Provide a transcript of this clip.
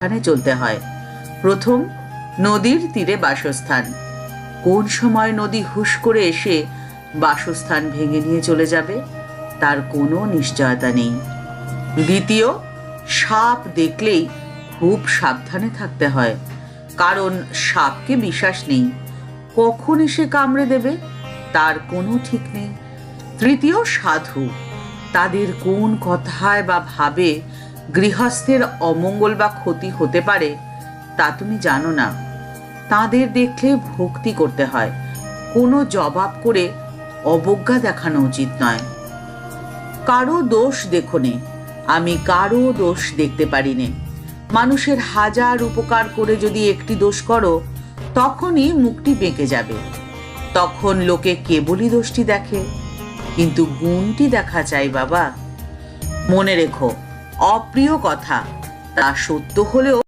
সাবধানে চলতে হয়। প্রথম, নদীর তীরে বাসস্থান। কোন সময় নদী হুশ করে এসে বাসস্থান ভেঙে নিয়ে চলে যাবে তার কোনো নিশ্চয়তা নেই। দ্বিতীয়, সাপ দেখলেই খুব সাবধানে থাকতে হয়, কারণ সাপকে বিশ্বাস নেই, কখন এসে কামড়ে দেবে তার কোনো ঠিক নেই। তৃতীয়, সাধু। তাদের কোন কথায় বা ভাবে গৃহস্থের অমঙ্গল বা ক্ষতি হতে পারে তা তুমি জানো না। তাদের দেখলে ভক্তি করতে হয়, কোনো জবাব করে অবজ্ঞা দেখানো উচিত নয়। কারো দোষ দেখো নে, আমি কারো দোষ দেখতে পারি নে। মানুষের হাজার উপকার করে যদি একটি দোষ করো, তখনই মুখটি বেঁকে যাবে। তখন লোকে কেবলই দোষটি দেখে, কিন্তু গুণটি দেখা চাই বাবা। মনে রেখো, অপ্রিয় কথা তা সত্য হলেও